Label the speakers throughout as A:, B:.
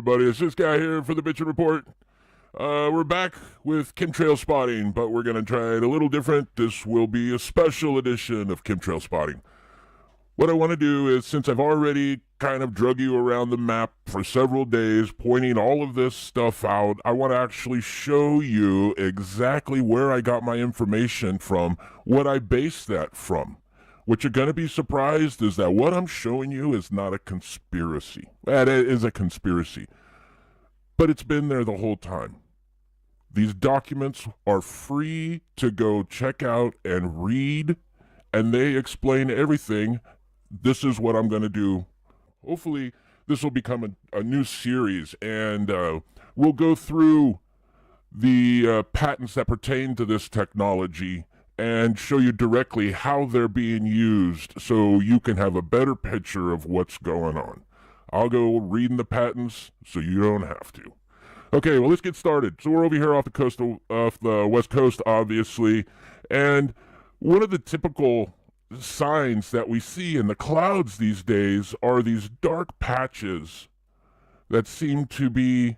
A: everybody. It's this guy here for the Bitchin' Report. We're back with chemtrail spotting, but we're going to try it a little different. This will be a special edition of chemtrail spotting. What I want to do is, since I've already kind of drug you around the map for several days, pointing all of this stuff out, I want to actually show you exactly where I got my information from, what I based that from. What you're going to be surprised is that what I'm showing you is not a conspiracy. That is a conspiracy. But it's been there the whole time. These documents are free to go check out and read, and they explain everything. This is what I'm going to do. Hopefully, this will become a new series, and we'll go through the patents that pertain to this technology and show you directly how they're being used so you can have a better picture of what's going on. I'll go reading the patents so you don't have to. Okay, well, let's get started. So we're over here off the West Coast, obviously, and one of the typical signs that we see in the clouds these days are these dark patches that seem to be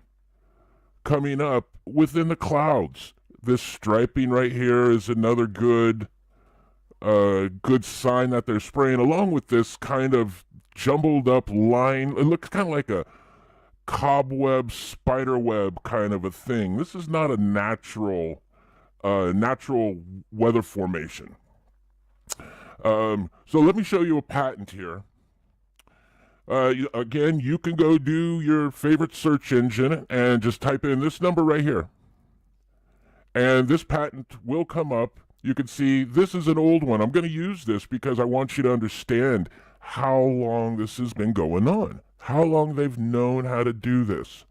A: coming up within the clouds. This striping right here is another good sign that they're spraying, along with this kind of jumbled up line. It looks kind of like a cobweb, spider web kind of a thing. This is not a natural weather formation. So let me show you a patent here. Again, you can go do your favorite search engine and just type in this number right here. And this patent will come up. You can see this is an old one. I'm going to use this because I want you to understand how long this has been going on, how long they've known how to do this.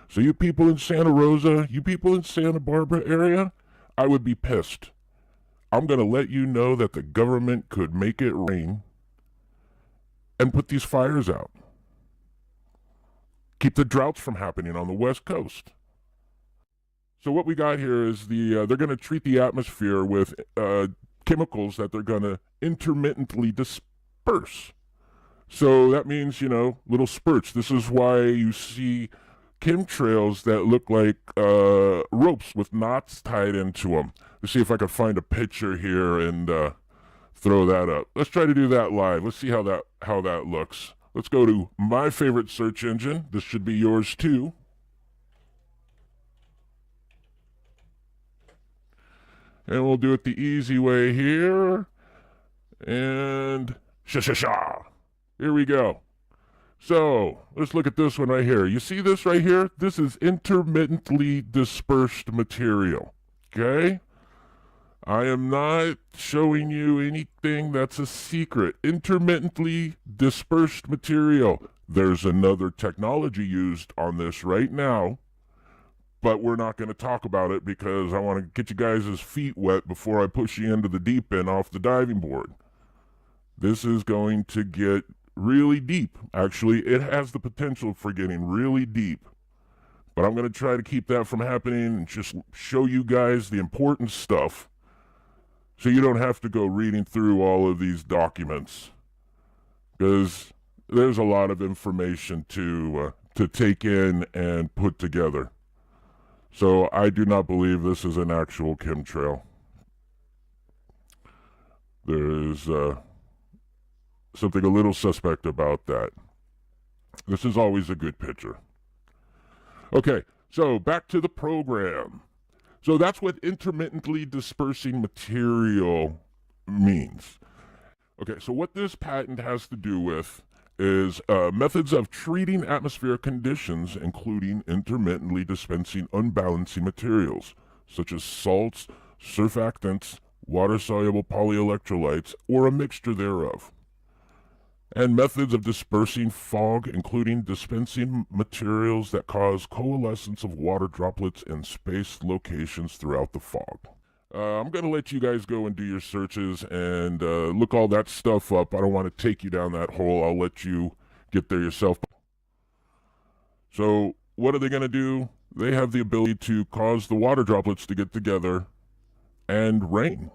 A: So you people in Santa Rosa, you people in Santa Barbara area, I would be pissed. I'm going to let you know that the government could make it rain and put these fires out. Keep the droughts from happening on the West Coast. So what we got here is they're going to treat the atmosphere with chemicals that they're going to intermittently disperse. So that means, little spurts. This is why you see chemtrails that look like ropes with knots tied into them. Let's see if I can find a picture here and throw that up. Let's try to do that live. Let's see how that looks. Let's go to my favorite search engine. This should be yours too. And we'll do it the easy way here. And sha. Here we go. So, let's look at this one right here. You see this right here? This is intermittently dispersed material. Okay? I am not showing you anything that's a secret. Intermittently dispersed material. There's another technology used on this right now, but we're not going to talk about it because I want to get you guys' feet wet before I push you into the deep end off the diving board. This is going to get really deep. Actually, it has the potential for getting really deep. But I'm going to try to keep that from happening and just show you guys the important stuff so you don't have to go reading through all of these documents, because there's a lot of information to take in and put together. So I do not believe this is an actual chemtrail. There is something a little suspect about that. This is always a good picture. Okay, so back to the program. So that's what intermittently dispersing material means. Okay, so what this patent has to do with is methods of treating atmospheric conditions, including intermittently dispensing unbalancing materials, such as salts, surfactants, water-soluble polyelectrolytes, or a mixture thereof. And methods of dispersing fog, including dispensing materials that cause coalescence of water droplets in spaced locations throughout the fog. I'm going to let you guys go and do your searches and look all that stuff up. I don't want to take you down that hole. I'll let you get there yourself. So what are they going to do? They have the ability to cause the water droplets to get together and rain.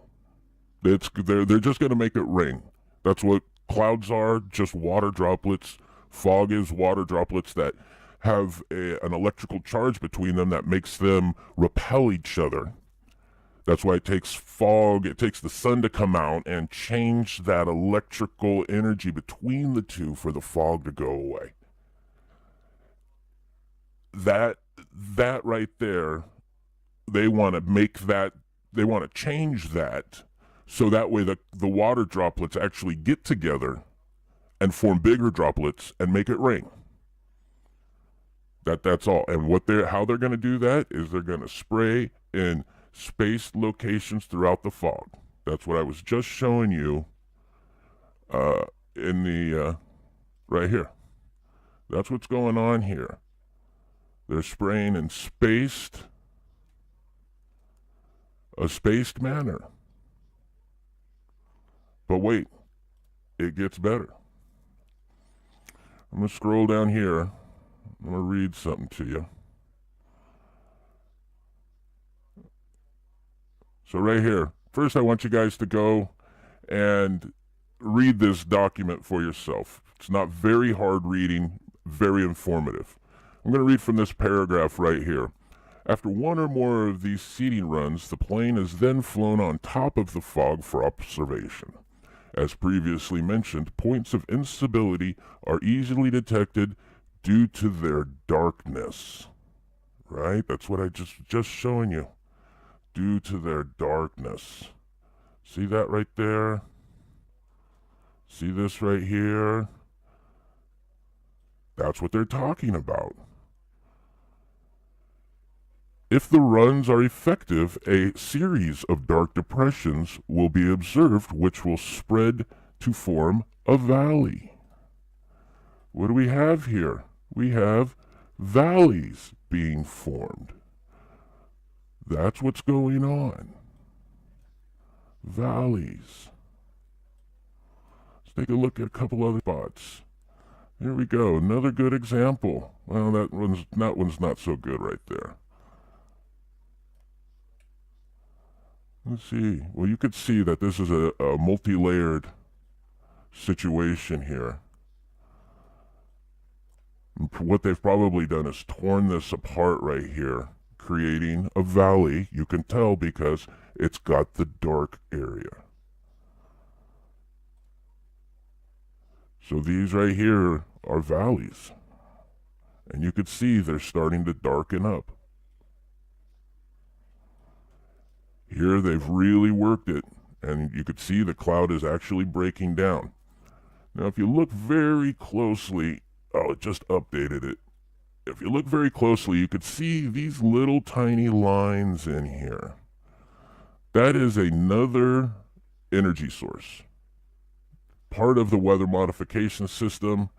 A: They're just going to make it rain. That's what clouds are, just water droplets. Fog is water droplets that have an electrical charge between them that makes them repel each other. That's why it takes fog, it takes the sun to come out and change that electrical energy between the two for the fog to go away. That right there, they want to change that so that way the water droplets actually get together and form bigger droplets and make it rain. That's all. And how they're going to do that is they're going to spray in spaced locations throughout the fog. That's what I was just showing you in the right here. That's what's going on here. They're spraying in a spaced manner. But wait, it gets better. I'm going to scroll down here. I'm going to read something to you. So right here, first I want you guys to go and read this document for yourself. It's not very hard reading, very informative. I'm going to read from this paragraph right here. After one or more of these seeding runs, the plane is then flown on top of the fog for observation. As previously mentioned, points of instability are easily detected due to their darkness. Right? That's what I just showing you. Due to their darkness. See that right there? See this right here? That's what they're talking about. If the runs are effective, a series of dark depressions will be observed which will spread to form a valley. What do we have here? We have valleys being formed. That's what's going on. Valleys. Let's take a look at a couple other spots. Here we go. Another good example. Well, that one's not so good right there. Let's see. Well, you could see that this is a multi-layered situation here. And what they've probably done is torn this apart right here, creating a valley. You can tell because it's got the dark area. So these right here are valleys. And you could see they're starting to darken up. Here they've really worked it, and you could see the cloud is actually breaking down. Now if you look very closely, it just updated it. If you look very closely, you could see these little tiny lines in here. That is another energy source. Part of the weather modification system.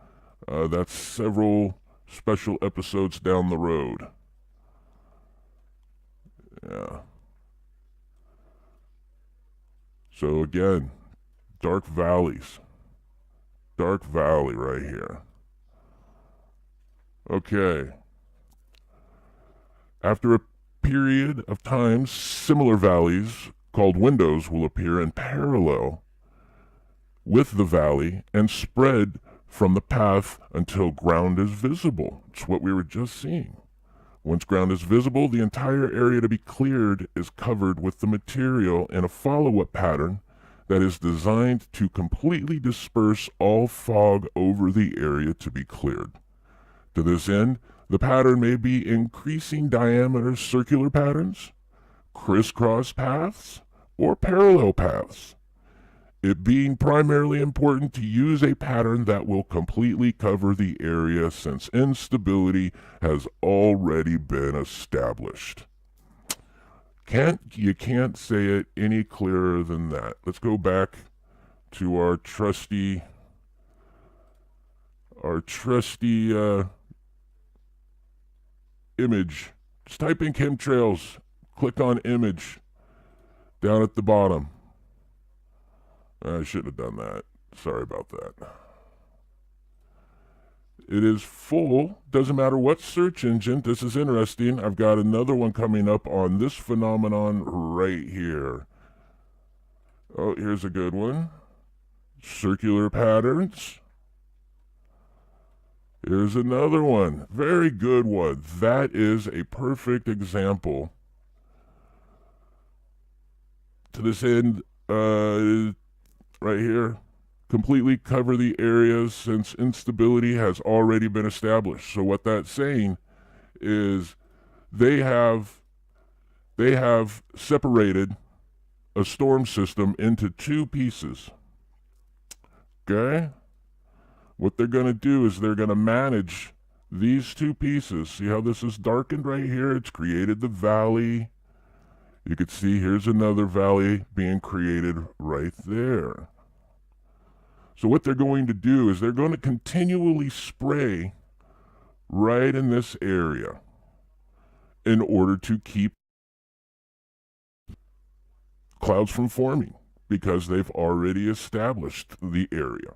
A: That's several special episodes down the road. Yeah. So again, dark valleys. Dark valley right here. Okay. After a period of time, similar valleys called windows will appear in parallel with the valley and spread from the path until ground is visible. It's what we were just seeing. Once ground is visible, the entire area to be cleared is covered with the material in a follow-up pattern that is designed to completely disperse all fog over the area to be cleared. To this end, the pattern may be increasing diameter circular patterns, crisscross paths, or parallel paths. It being primarily important to use a pattern that will completely cover the area since instability has already been established. You can't say it any clearer than that. Let's go back to our trusty image. Just type in chemtrails, click on image down at the bottom. I shouldn't have done that. Sorry about that. It is full. Doesn't matter what search engine. This is interesting. I've got another one coming up on this phenomenon right here. Oh, here's a good one. Circular patterns. Here's another one. Very good one. That is a perfect example. To this end, right here, completely cover the areas since instability has already been established. So what that's saying is they have separated a storm system into two pieces. Okay? What they're going to do is they're going to manage these two pieces. See how this is darkened right here? It's created the valley. You can see here's another valley being created right there. So what they're going to do is they're going to continually spray right in this area in order to keep clouds from forming because they've already established the area.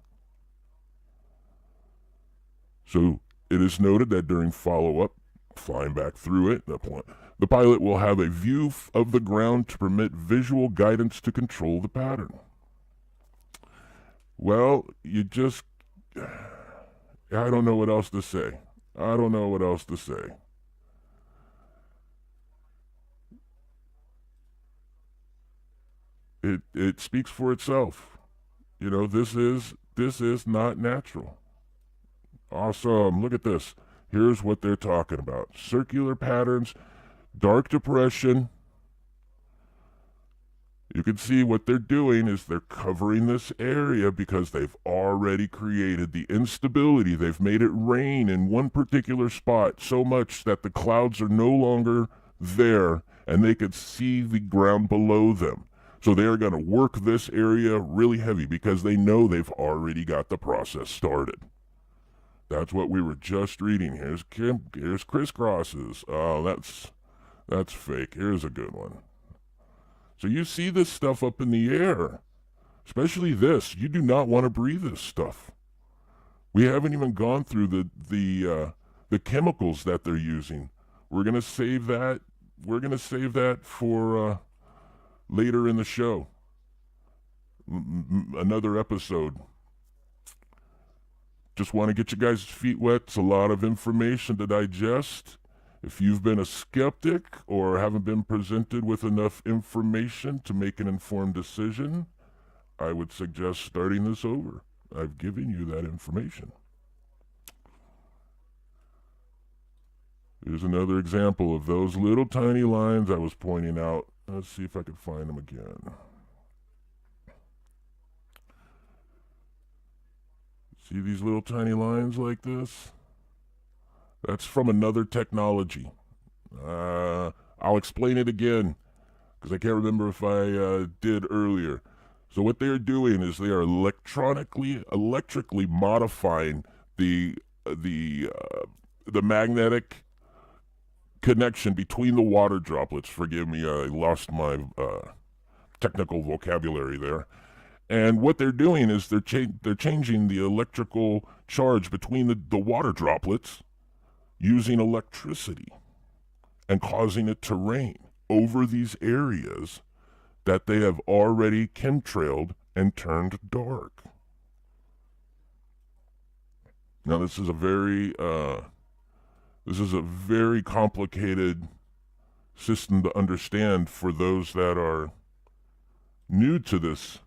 A: So it is noted that during follow-up, flying back through it, the pilot will have a view of the ground to permit visual guidance to control the pattern. Well, I don't know what else to say. I don't know what else to say. It speaks for itself. You know, this is not natural. Awesome. Look at this. Here's what they're talking about. Circular patterns, dark depression. You can see what they're doing is they're covering this area because they've already created the instability. They've made it rain in one particular spot so much that the clouds are no longer there and they could see the ground below them. So they are going to work this area really heavy because they know they've already got the process started. That's what we were just reading. Here's crisscrosses. Oh, that's fake. Here's a good one. So you see this stuff up in the air, especially this. You do not want to breathe this stuff. We haven't even gone through the chemicals that they're using. We're gonna save that. We're gonna save that for later in the show. Another episode. Just want to get you guys' feet wet. It's a lot of information to digest. If you've been a skeptic or haven't been presented with enough information to make an informed decision, I would suggest starting this over. I've given you that information. Here's another example of those little tiny lines I was pointing out. Let's see if I can find them again. See these little tiny lines like this? That's from another technology. I'll explain it again because I can't remember if I did earlier. So what they are doing is they are electrically modifying the magnetic connection between the water droplets. Forgive me, I lost my technical vocabulary there. And what they're doing is they're changing the electrical charge between the water droplets using electricity and causing it to rain over these areas that they have already chemtrailed and turned dark. Now this is a very complicated system to understand for those that are new to this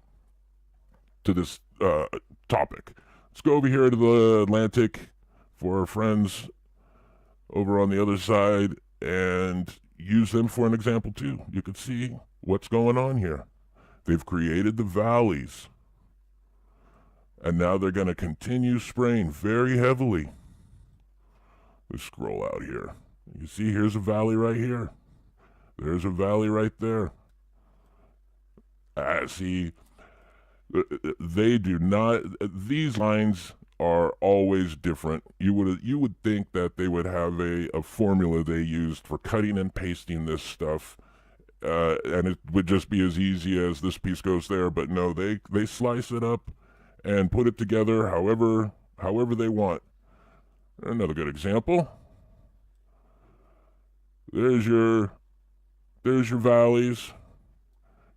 A: topic. Let's go over here to the Atlantic for our friends over on the other side and use them for an example too. You can see what's going on here. They've created the valleys, and now they're going to continue spraying very heavily. Let's scroll out here. You see here's a valley right here. There's a valley right there. See, they do not, these lines are always different. You would think that they would have a formula they used for cutting and pasting this stuff, and it would just be as easy as this piece goes there. But no, they slice it up and put it together however they want. Another good example. There's your valleys.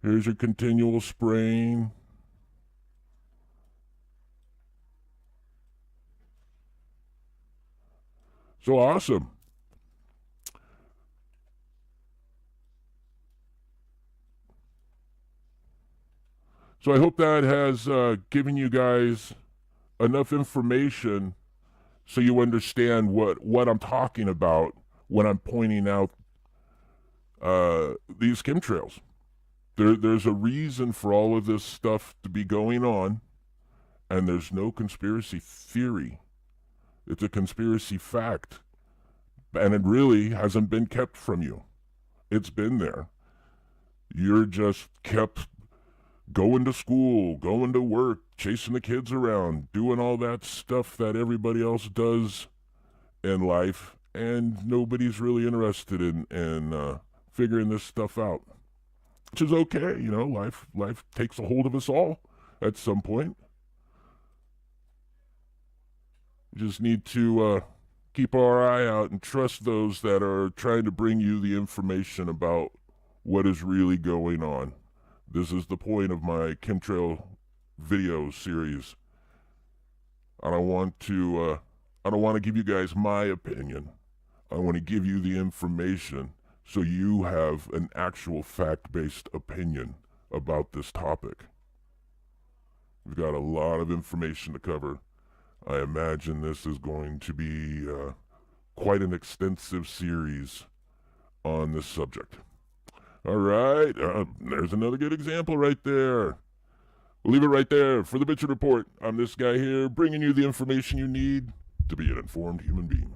A: Here's your continual spraying. So awesome. So I hope that has given you guys enough information so you understand what I'm talking about when I'm pointing out these chemtrails. There's a reason for all of this stuff to be going on, and there's no conspiracy theory. It's a conspiracy fact, and it really hasn't been kept from you. It's been there. You're just kept going to school, going to work, chasing the kids around, doing all that stuff that everybody else does in life, and nobody's really interested in figuring this stuff out, which is okay. You know, life takes a hold of us all at some point. We just need to keep our eye out and trust those that are trying to bring you the information about what is really going on. This is the point of my chemtrail video series. I don't want to give you guys my opinion. I want to give you the information so you have an actual fact-based opinion about this topic. We've got a lot of information to cover. I imagine this is going to be quite an extensive series on this subject. All right, there's another good example right there. We'll leave it right there for the Bitchin' Report. I'm this guy here, bringing you the information you need to be an informed human being.